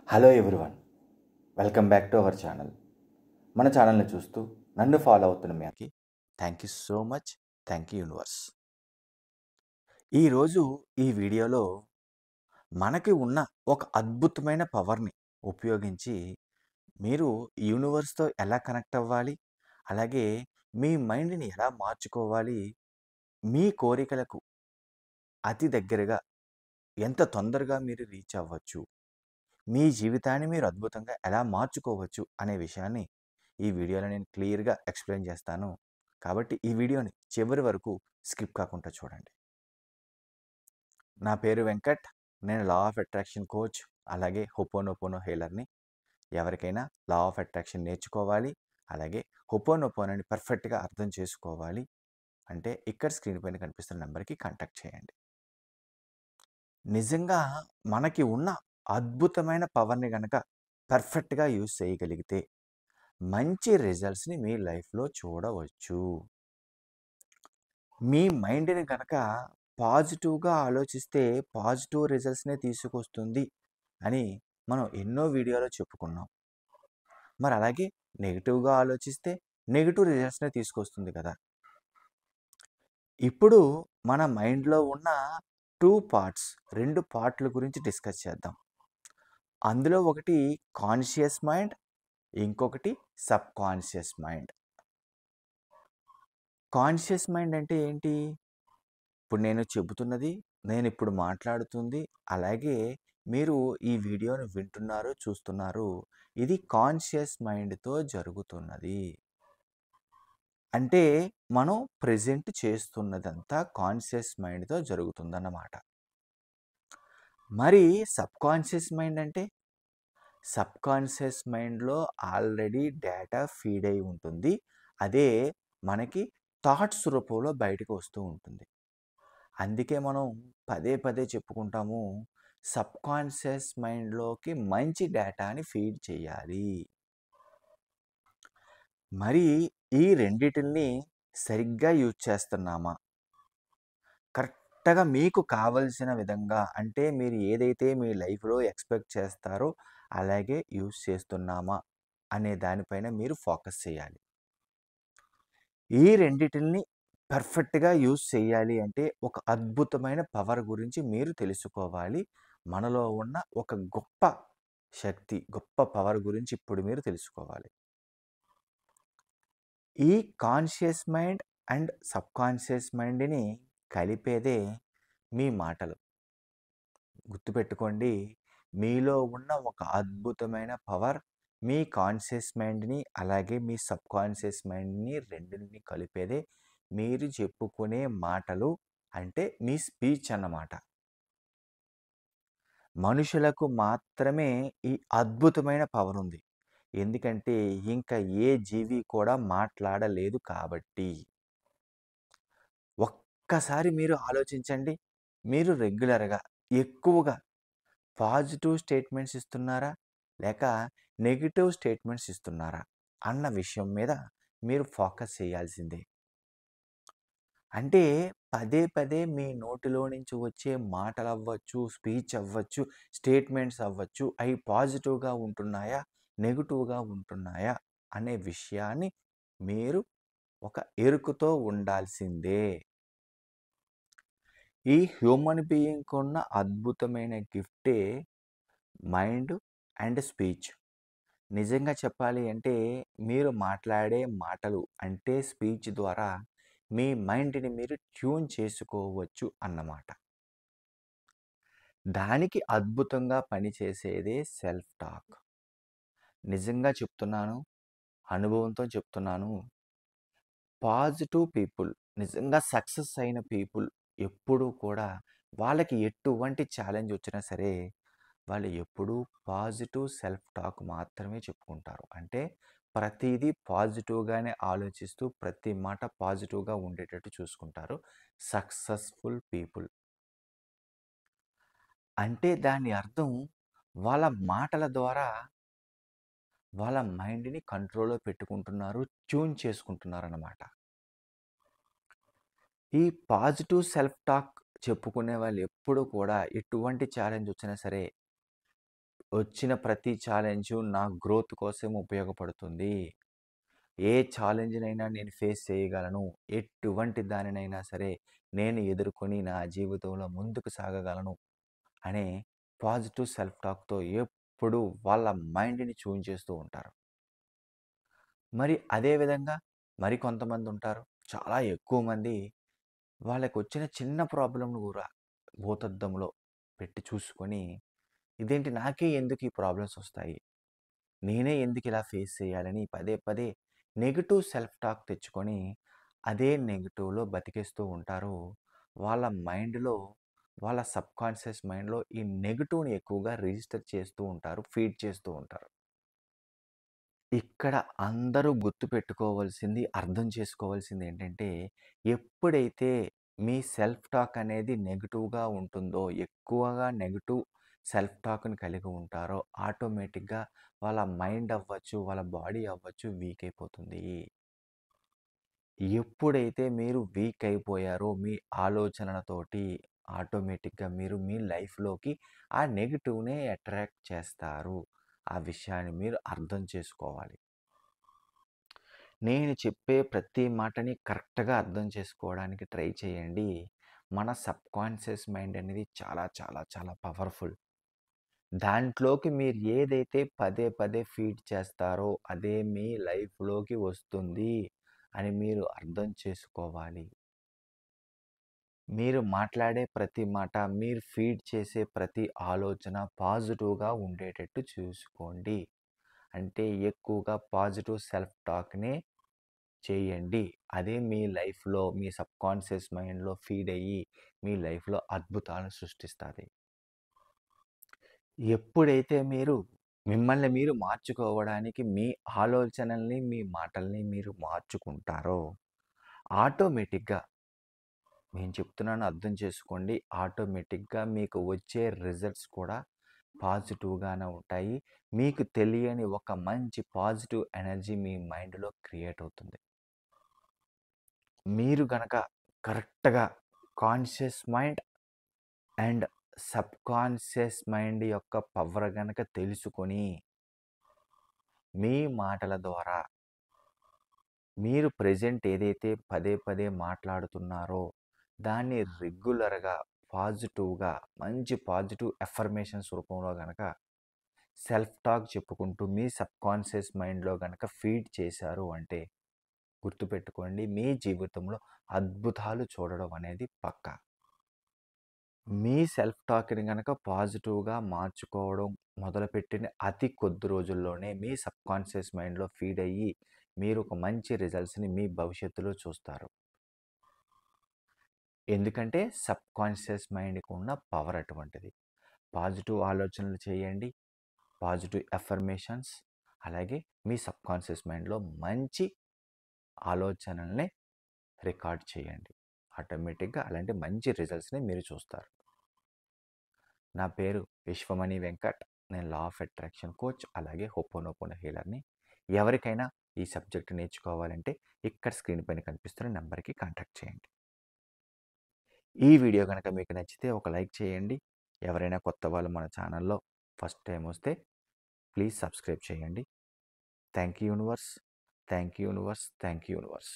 Hello everyone, welcome back to our channel. మన ఛానల్ని చూస్తూ నన్ను ఫాలో అవుతున్న మీ అందరికీ thank you so much. Thank you universe. ఈరోజు ఈ వీడియోలో మనకి ఉన్న ఒక అద్భుతమైన పవర్ని ఉపయోగించి మీరు యూనివర్స్తో ఎలా కనెక్ట్ అవ్వాలి, అలాగే మీ మైండ్ని ఎలా మార్చుకోవాలి, మీ కోరికలకు అతి దగ్గరగా ఎంత తొందరగా మీరు రీచ్ అవ్వచ్చు, మీ జీవితాన్ని మీరు అద్భుతంగా ఎలా మార్చుకోవచ్చు అనే విషయాన్ని ఈ వీడియోలో నేను క్లియర్గా ఎక్స్ప్లెయిన్ చేస్తాను. కాబట్టి ఈ వీడియోని చివరి వరకు స్కిప్ కాకుండా చూడండి. నా పేరు వెంకట్. నేను లా ఆఫ్ అట్రాక్షన్ కోచ్, అలాగే హొపోనోపోనో హీలర్ని. ఎవరికైనా లా ఆఫ్ అట్రాక్షన్ నేర్చుకోవాలి, అలాగే హొపోనోపోనోని పర్ఫెక్ట్గా అర్థం చేసుకోవాలి అంటే ఇక్కడ స్క్రీన్ పైన కనిపిస్తున్న నెంబర్కి కాంటాక్ట్ చేయండి. నిజంగా మనకి ఉన్న అద్భుతమైన పవర్ని కనుక పర్ఫెక్ట్గా యూజ్ చేయగలిగితే మంచి రిజల్ట్స్ని మీ లైఫ్లో చూడవచ్చు. మీ మైండ్ని కనుక పాజిటివ్గా ఆలోచిస్తే పాజిటివ్ రిజల్ట్స్నే తీసుకొస్తుంది అని మనం ఎన్నో వీడియోలో చెప్పుకున్నాం. మరి అలాగే నెగిటివ్గా ఆలోచిస్తే నెగిటివ్ రిజల్ట్స్నే తీసుకొస్తుంది కదా. ఇప్పుడు మన మైండ్లో ఉన్న రెండు పార్ట్ల గురించి డిస్కస్ చేద్దాం. అందులో ఒకటి కాన్షియస్ మైండ్, ఇంకొకటి sub conscious mind. Conscious mind అంటే ఏంటి? ఇప్పుడు నేను చెబుతున్నది, నేను ఇప్పుడు మాట్లాడుతుంది, అలాగే మీరు ఈ వీడియోని వింటున్నారు, చూస్తున్నారు. ఇది కాన్షియస్ మైండ్తో జరుగుతున్నది. అంటే మనం ప్రెజెంట్ చేస్తున్నదంతా కాన్షియస్ మైండ్తో జరుగుతుందన్నమాట. మరి సబ్ కాన్షియస్ మైండ్ అంటే? సబ్ కాన్షియస్ మైండ్లో ఆల్రెడీ డేటా ఫీడ్ అయి ఉంటుంది. అదే మనకి థాట్స్ రూపంలో బయటకు వస్తూ ఉంటుంది. అందుకే మనం పదే పదే చెప్పుకుంటాము, సబ్ కాన్షియస్ మైండ్లోకి మంచి డేటాని ఫీడ్ చేయాలి. మరి ఈ రెండిటిని సరిగ్గా యూజ్ చేస్తున్నామా? కరెక్ట్గా మీకు కావలసిన విధంగా, అంటే మీరు ఏదైతే మీ లైఫ్లో ఎక్స్పెక్ట్ చేస్తారో అలాగే యూజ్ చేస్తున్నామా అనే దానిపైన మీరు ఫోకస్ చేయాలి. ఈ రెండిటిని పర్ఫెక్ట్గా యూజ్ చేయాలి అంటే ఒక అద్భుతమైన పవర్ గురించి మీరు తెలుసుకోవాలి. మనలో ఉన్న ఒక గొప్ప శక్తి, గొప్ప పవర్ గురించి ఇప్పుడు మీరు తెలుసుకోవాలి. ఈ conscious mind and sub conscious మైండ్ని కలిపేదే మీ మాటలు. గుర్తుపెట్టుకోండి, మీలో ఉన్న ఒక అద్భుతమైన పవర్ మీ కాన్షియస్ మైండ్ని అలాగే మీ సబ్ కాన్షియస్ మైండ్ని రెండింటిని కలిపేదే మీరు చెప్పుకునే మాటలు, అంటే మీ స్పీచ్ అన్నమాట. మనుషులకు మాత్రమే ఈ అద్భుతమైన పవర్ ఉంది. ఎందుకంటే ఇంకా ఏ జీవి కూడా మాట్లాడలేదు కాబట్టి. ఒక్కసారి మీరు ఆలోచించండి, మీరు రెగ్యులర్గా ఎక్కువగా పాజిటివ్ స్టేట్మెంట్స్ ఇస్తున్నారా, లేక నెగిటివ్ స్టేట్మెంట్స్ ఇస్తున్నారా అన్న విషయం మీద మీరు ఫోకస్ చేయాల్సిందే. అంటే పదే పదే మీ నోటిలో నుంచి వచ్చే మాటలు అవ్వచ్చు, స్పీచ్ అవ్వచ్చు, స్టేట్మెంట్స్ అవ్వచ్చు, అవి పాజిటివ్గా ఉంటున్నాయా, నెగిటివ్గా ఉంటున్నాయా అనే విషయాన్ని మీరు ఒక ఎరుకతో ఉండాల్సిందే. ఈ హ్యూమన్ బీయింగ్కి ఉన్న అద్భుతమైన గిఫ్టే మైండ్ అండ్ స్పీచ్. నిజంగా చెప్పాలి అంటే మీరు మాట్లాడే మాటలు అంటే స్పీచ్ ద్వారా మీ మైండ్ని మీరు ట్యూన్ చేసుకోవచ్చు అన్నమాట. దానికి అద్భుతంగా పనిచేసేదే సెల్ఫ్ టాక్. నిజంగా చెప్తున్నాను, అనుభవంతో చెప్తున్నాను. పాజిటివ్ పీపుల్, నిజంగా సక్సెస్ అయిన పీపుల్ ఎప్పుడూ కూడా వాళ్ళకి ఎటువంటి ఛాలెంజ్ వచ్చినా సరే వాళ్ళు ఎప్పుడూ పాజిటివ్ సెల్ఫ్ టాక్ మాత్రమే చెప్పుకుంటారు. అంటే ప్రతిదీ పాజిటివ్గానే ఆలోచిస్తూ ప్రతి మాట పాజిటివ్గా ఉండేటట్టు చూసుకుంటారు సక్సెస్ఫుల్ పీపుల్. అంటే దాని అర్థం వాళ్ళ మాటల ద్వారా వాళ్ళ మైండ్ని కంట్రోల్లో పెట్టుకుంటున్నారు, ట్యూన్ చేసుకుంటున్నారు అన్నమాట. ఈ పాజిటివ్ సెల్ఫ్ టాక్ చెప్పుకునే వాళ్ళు ఎప్పుడూ కూడా ఎటువంటి ఛాలెంజ్ వచ్చినా సరే వచ్చిన ప్రతి ఛాలెంజు నా గ్రోత్ కోసం ఉపయోగపడుతుంది. ఏ ఛాలెంజ్‌నైనా నేను ఫేస్ చేయగలను. ఎటువంటి దానినైనా సరే నేను ఎదుర్కొని నా జీవితంలో ముందుకు సాగగలను అనే పాజిటివ్ సెల్ఫ్ టాక్‌తో ఎప్పుడూ వాళ్ళ మైండ్‌ని ట్యూన్ చేస్తూ ఉంటారు. మరి అదే విధంగా మరికొంతమందుంటారు. చాలా ఎక్కువ మంది వాళ్ళకొచ్చిన చిన్న ప్రాబ్లమ్‌ను గూడా భూతద్దంలో పెట్టి చూసుకొని, ఇదేంటి నాకే ఎందుకు ఈ ప్రాబ్లమ్స్ ఒస్తాయి? నేనే ఎందుకిలా ఫేస్ చేయాలని పదే పదే నెగెటివ్ సెల్ఫ్ టాక్ తెచ్చుకొని, అదే నెగెటివ్‌లో బతికేస్తూ ఉంటారు. వాళ్ళ మైండ్‌లో, వాళ్ళ సబ్‌కాన్షియస్ మైండ్‌లో ఈ నెగెటివ్‌ని ఎక్కువగా రిజిస్టర్ చేస్తూ ఉంటారు. ఫీడ్ చేస్తూ ఉంటారు. ఇక్కడ అందరూ గుర్తుపెట్టుకోవాల్సింది, అర్థం చేసుకోవాల్సిందేంటంటే, ఎప్పుడైతే మీ సెల్ఫ్ టాక్ అనేది నెగెటివ్‌గా ఉంటుందో, ఎక్కువగా నెగెటివ్ సెల్ఫ్ టాక్‌ని కలిగి ఉంటారో, ఆటోమేటిక్‌గా వాళ్ళ మైండ్ అవ్వచ్చు, వాళ్ళ బాడీ అవ్వచ్చు వీక్ అయిపోతుంది. ఎప్పుడైతే మీరు వీక్ అయిపోయారో మీ ఆలోచనలతోటి, ఆటోమేటిక్‌గా మీరు మీ లైఫ్‌లోకి ఆ నెగెటివ్‌నే అట్రాక్ట్ చేస్తారు. ఆ విషయాన్ని మీరు అర్థం చేసుకోవాలి. నేను చెప్పే ప్రతి మాటని కరెక్ట్‌గా అర్థం చేసుకోవడానికి ట్రై చేయండి. మన సబ్‌కాన్షియస్ మైండ్ అనేది చాలా చాలా చాలా పవర్‌ఫుల్. దాంట్లోకి మీరు ఏదైతే పదే పదే ఫీడ్ చేస్తారో అదే మీ లైఫ్‌లోకి వస్తుంది అని మీరు అర్థం చేసుకోవాలి. మీరు మాట్లాడే ప్రతి మాట, మీరు ఫీడ్ చేసే ప్రతి ఆలోచన పాజిటివ్‌గా ఉండేటట్టు చూసుకోండి. అంటే ఎక్కువగా పాజిటివ్ సెల్ఫ్ టాక్‌నే చేయండి. అదే మీ లైఫ్‌లో, మీ సబ్‌కాన్షియస్ మైండ్‌లో ఫీడ్ అయ్యి, మీ లైఫ్‌లో అద్భుతాలను సృష్టిస్తాది. ఎప్పుడైతే మీరు మిమ్మల్ని మీరు మార్చుకోవడానికి మీ ఆలోచనల్ని, మీ మాటల్ని మీరు మార్చుకుంటారో, ఆటోమేటిక్‌గా నేను చెప్తున్నాను అర్థం చేసుకోండి. ఆటోమేటిక్‌గా మీకు వచ్చే రిజల్ట్స్ కూడా పాజిటివ్‌గానే ఉంటాయి. మీకు తెలియని ఒక మంచి పాజిటివ్ ఎనర్జీ మీ మైండ్‌లో క్రియేట్ అవుతుంది. మీరు గనక కరెక్ట్‌గా conscious mind and subconscious mind యొక్క పవర్ గనక తెలుసుకొని, మీ మాటల ద్వారా మీరు ప్రెజెంట్ ఏదైతే పదే పదే మాట్లాడుతున్నారో, దాన్ని రెగ్యులర్‌గా, పాజిటివ్‌గా, మంచి పాజిటివ్ అఫర్మేషన్స్ రూపంలో గనక సెల్ఫ్ టాక్ చెప్పుకుంటూ మీ సబ్‌కాన్షియస్ మైండ్‌లో గనక ఫీడ్ చేశారు అంటే, గుర్తుపెట్టుకోండి మీ జీవితంలో అద్భుతాలు చూడడం అనేది పక్కా. మీ సెల్ఫ్ టాక్‌ని గనక పాజిటివ్‌గా మార్చుకోవడం మొదలుపెట్టిన అతి కొద్ది రోజుల్లోనే మీ సబ్‌కాన్షియస్ మైండ్‌లో ఫీడ్ అయ్యి, మీరు ఒక మంచి రిజల్ట్స్‌ని మీ భవిష్యత్తులో చూస్తారు. ఎందుకంటే సబ్‌కాన్షియస్ మైండ్‌కి ఉన్న పవర్ అటువంటిది. పాజిటివ్ ఆలోచనలు చేయండి. పాజిటివ్ అఫర్మేషన్స్ అలాగే మీ సబ్‌కాన్షియస్ మైండ్‌లో మంచి ఆలోచనల్ని రికార్డ్ చేయండి. ఆటోమేటిక్‌గా అలాంటి మంచి రిజల్ట్స్‌ని మీరు చూస్తారు. నా పేరు విశ్వమణి వెంకట్. నేను లా ఆఫ్ అట్రాక్షన్ కోచ్ అలాగే హోపోనోపోనో హీలర్‌ని. ఎవరికైనా ఈ సబ్జెక్ట్ నేర్చుకోవాలంటే ఇక్కడ స్క్రీన్ పైన కనిపిస్తున్న నంబర్‌కి కాంటాక్ట్ చేయండి. ఈ వీడియో గనక మీకు నచ్చితే ఒక లైక్ చేయండి. ఎవరైనా కొత్త వాళ్ళు మన ఛానల్‌లో ఫస్ట్ టైమ్ వస్తే ప్లీజ్ సబ్స్క్రైబ్ చేయండి. Thank you universe. Thank you universe. Thank you universe.